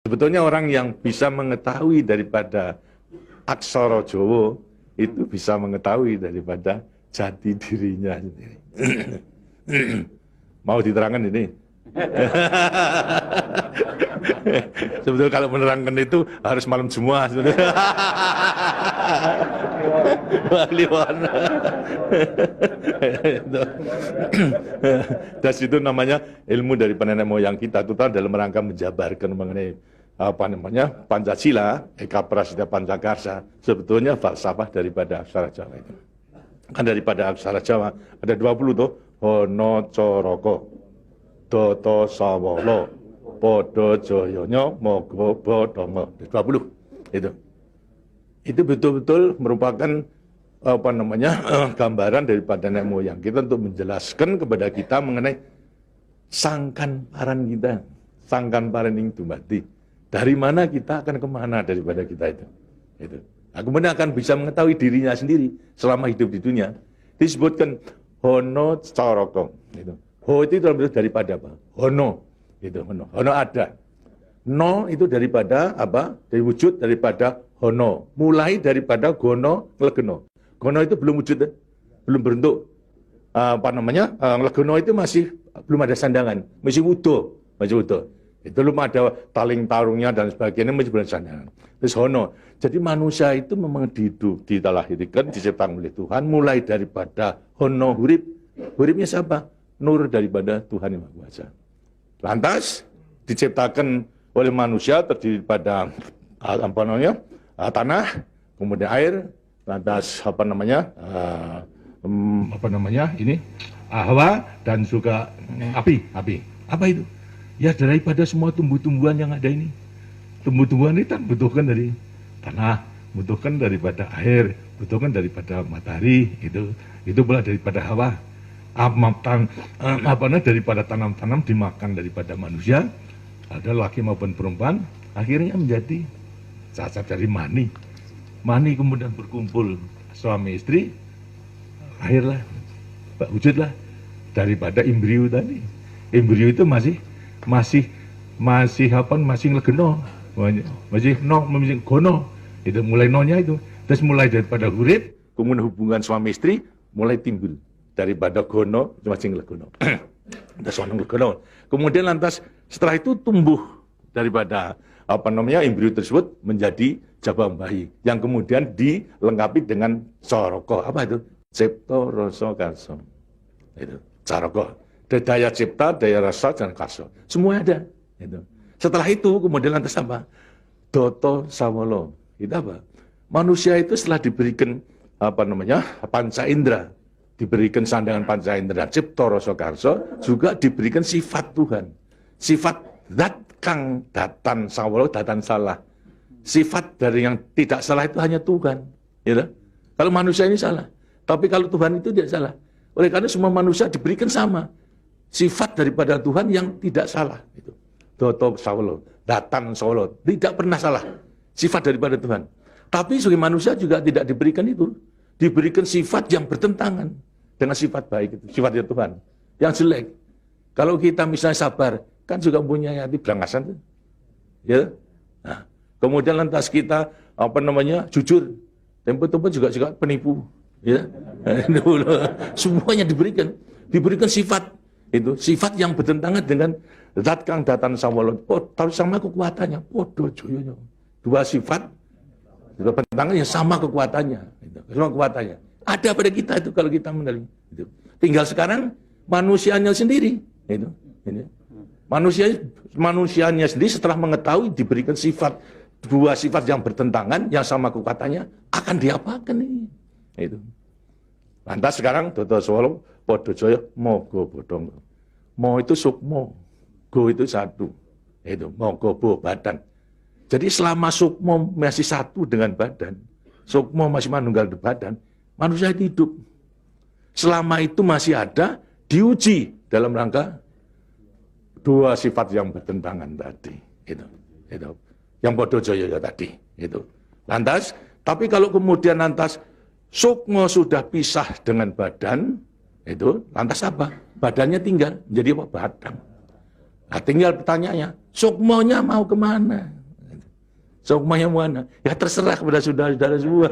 Sebetulnya orang yang bisa mengetahui daripada aksara Jawa itu bisa mengetahui daripada jati dirinya sendiri. Mau diterangkan ini? Sebetulnya kalau menerangkan itu harus malam semua sebetulnya. Dan itu namanya ilmu dari nenek moyang kita itu dalam rangka menjabarkan mengenai apa namanya Pancasila, Eka Prasida Pancakarsa, sebetulnya falsafah daripada aksara Jawa itu. Kan daripada aksara Jawa ada 20 tuh, Hono Coroko, Doto Sawolo, Podo Joyonya, Mogo Bodongo, 20 itu. Itu betul-betul merupakan apa namanya gambaran daripada nenek moyang kita untuk menjelaskan kepada kita mengenai sangkan paran kita, sangkan paran ing dumadi. Dari mana kita akan kemana daripada kita itu. Nah, kemudian akan bisa mengetahui dirinya sendiri selama hidup di dunia. Disebutkan Hono Coroko. Ho itu daripada apa? Hono. Hono ada. No itu daripada apa? Dari wujud daripada Hono. Mulai daripada Gono Nglegeno. Gono itu belum wujud, belum berbentuk. Apa namanya? Nglegeno itu masih belum ada sandangan, masih utuh, Itu belum ada taling tarungnya dan sebagainya, masih belum sandangan. Terus Hono. Jadi manusia itu memang dilahirkan, diciptakan oleh Tuhan, mulai daripada Hono hurip. Huripnya siapa? Nur daripada Tuhan Yang Maha Kuasa. Lantas diciptakan oleh manusia terdiri pada apa namanya? Tanah, kemudian air, lantas apa namanya? Ini Hawa dan juga api. Apa itu? Ya daripada semua tumbuh-tumbuhan yang ada ini. Tumbuh-tumbuhan ini kan butuhkan dari tanah, butuhkan daripada air, butuhkan daripada matahari, itu pula daripada hawa. Daripada tanam-tanam dimakan daripada manusia, ada laki maupun perempuan, akhirnya menjadi cacat dari mani. Mani kemudian berkumpul suami istri, lahirlah, wujudlah daripada embrio tadi. Embrio itu masih nglegeno, masih gono. Itu mulai nonya itu. Terus mulai daripada hurip, kemudian hubungan suami istri mulai timbul daripada gono masih nglegono. Kemudian lantas setelah itu tumbuh daripada apa namanya embrio tersebut menjadi jabang bayi yang kemudian dilengkapi dengan coroko. Apa itu? Cipta rasa karsa. Itu coroko. Daya cipta, daya rasa, dan karsa. Semua ada. Setelah itu kemudian lantas apa? Doto Sawolo. Itu apa? Manusia itu setelah diberikan apa namanya panca indera, diberikan sandangan panca indera, cipta rasa karsa, juga diberikan sifat Tuhan. Sifat zat kang datan sawolo, datan salah. Sifat dari yang tidak salah itu hanya Tuhan. Ya, kalau manusia ini salah. Tapi kalau Tuhan itu tidak salah. Oleh karena semua manusia diberikan sama. Sifat daripada Tuhan yang tidak salah. Itu. Doto sawolo, datan sawolo. Tidak pernah salah. Sifat daripada Tuhan. Tapi sebagai manusia juga tidak diberikan itu. Diberikan sifat yang bertentangan dengan sifat baik itu. Sifatnya Tuhan. Yang jelek. Kalau kita misalnya sabar, kan juga punya hati berangasan. Ya. Nah, kemudian lantas kita apa namanya jujur. Tempo-tempo juga penipu. Ya. Semuanya diberikan sifat. Itu sifat yang bertentangan dengan zat kang datan sawolo. Tahu sama kekuatannya. Podo joyonya. Dua sifat bertentangan yang sama kekuatannya. Sama kekuatannya. Ada pada kita itu kalau kita menerima. Itu. Tinggal sekarang manusianya sendiri. Itu. Ini. Manusianya sendiri setelah mengetahui diberikan sifat dua sifat yang bertentangan yang sama kekuatannya akan diapakan ini. Itu. Lantas sekarang Doto Sawolo Podo Joyo Mogo Bodongo. Mo itu sukmo, go itu satu. Itu mogo bo badan. Jadi selama sukmo masih satu dengan badan, sukmo masih manunggal di badan, manusia itu hidup. Selama itu masih ada, diuji dalam rangka dua sifat yang bertentangan tadi. Itu. Yang Podo Joyo tadi. Itu. Lantas, tapi kalau kemudian lantas sukmo sudah pisah dengan badan, itu lantas apa? Badannya tinggal, jadi apa? Badan. Nah, tinggal pertanyaannya, sukmonya mau kemana? Sukmanya mana? Ya terserah kepada saudara-saudara semua.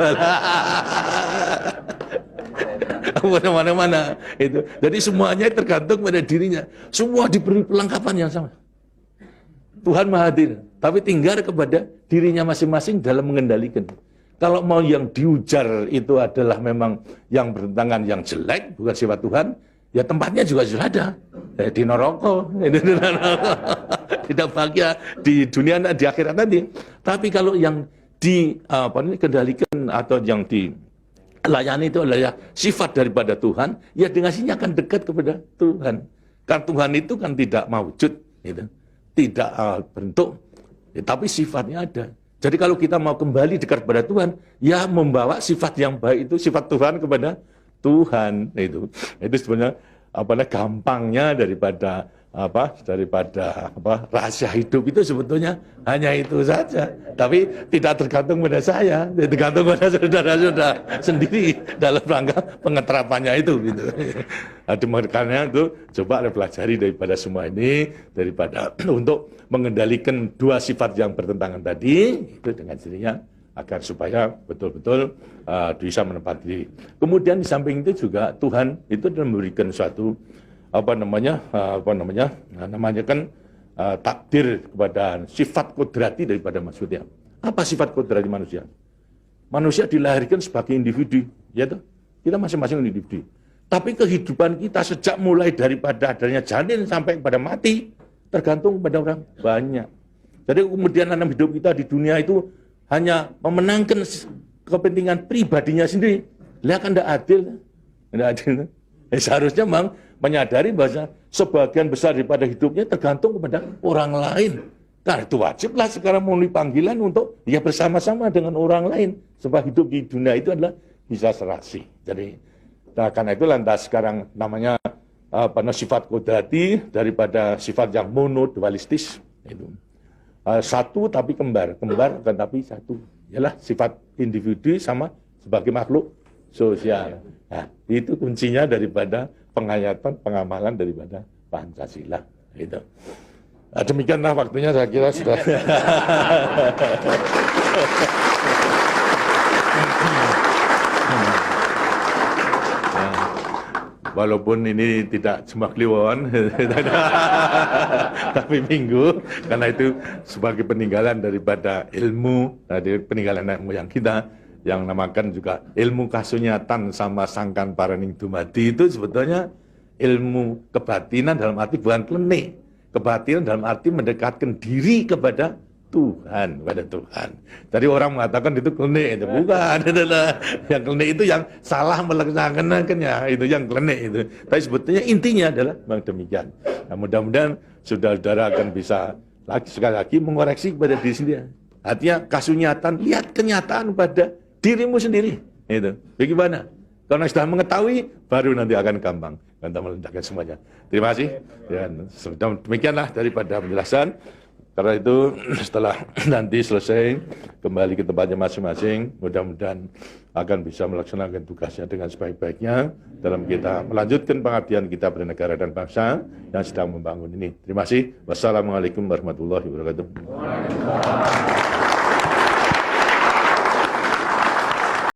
Mana-mana itu. Jadi semuanya tergantung pada dirinya. Semua diberi perlengkapan yang sama. Tuhan Maha Hadir, tapi tinggal kepada dirinya masing-masing dalam mengendalikan. Kalau mau yang diujar itu adalah memang yang bertentangan yang jelek, bukan sifat Tuhan, ya tempatnya juga sudah ada. Di neraka, tidak bahagia di dunia di akhirat nanti. Tapi kalau yang dikendalikan atau yang dilayani itu adalah sifat daripada Tuhan, ya dengannya akan dekat kepada Tuhan. Karena Tuhan itu kan tidak mawujud, gitu. Tidak bentuk, ya, tapi sifatnya ada. Jadi kalau kita mau kembali dekat kepada Tuhan, ya membawa sifat yang baik itu, sifat Tuhan kepada Tuhan. Itu sebenarnya gampangnya daripada rahasia hidup itu sebetulnya hanya itu saja. Tapi tidak tergantung pada saya, tergantung pada saudara-saudara sendiri dalam rangka pengeterapannya itu. Gitu. Makanya itu coba pelajari daripada semua ini, daripada untuk mengendalikan dua sifat yang bertentangan tadi itu dengan sendirinya agar supaya betul-betul bisa menempati diri. Kemudian di samping itu juga Tuhan itu memberikan suatu takdir kepada sifat kodrati daripada manusia. Apa sifat kodrati manusia? Manusia dilahirkan sebagai individu, ya toh? Kita masing-masing individu. Tapi kehidupan kita sejak mulai daripada adanya janin sampai pada mati tergantung pada orang banyak. Jadi kemudian dalam hidup kita di dunia itu hanya memenangkan kepentingan pribadinya sendiri. Lihat kan tidak adil. Tidak adil. Seharusnya memang menyadari bahwa sebagian besar daripada hidupnya tergantung kepada orang lain. Nah itu wajiblah sekarang memenuhi panggilan untuk ya bersama-sama dengan orang lain. Sebab hidup di dunia itu adalah bisa serasi. Jadi karena itu lantas sekarang namanya sifat kodrati daripada sifat yang monodualistis. Itu. Satu tapi kembar tetapi satu. Ialah sifat individu sama sebagai makhluk sosial. Nah, itu kuncinya daripada penghayatan, pengamalan daripada Pancasila. Gitu. Nah, demikianlah waktunya saya kira sudah. Walaupun ini tidak cuma kliwon, tapi minggu, karena itu sebagai peninggalan daripada ilmu, dari peninggalan nenek moyang kita, yang namakan juga ilmu kasunyatan sama sangkan paraning dumadi itu sebetulnya ilmu kebatinan dalam arti bukan klenik. Kebatinan dalam arti mendekatkan diri kepada Tuhan, kepada Tuhan. Jadi orang mengatakan itu klenik, itu bukan. Yang klenik itu yang salah melaksanakannya, itu yang klenik itu. Tapi sebetulnya intinya adalah memang demikian. Nah, mudah-mudahan saudara-saudara akan bisa sekali lagi mengoreksi kepada diri sendiri. Artinya kasunyatan, lihat kenyataan pada dirimu sendiri. Itu. Bagaimana? Karena sudah mengetahui, baru nanti akan gampang. Kita meletakkan semuanya. Terima kasih. Dan demikianlah daripada penjelasan. Karena itu setelah nanti selesai kembali ke tempatnya masing-masing, mudah-mudahan akan bisa melaksanakan tugasnya dengan sebaik-baiknya dalam kita melanjutkan pengabdian kita pada negara dan bangsa yang sedang membangun ini. Terima kasih. Wassalamualaikum warahmatullahi wabarakatuh.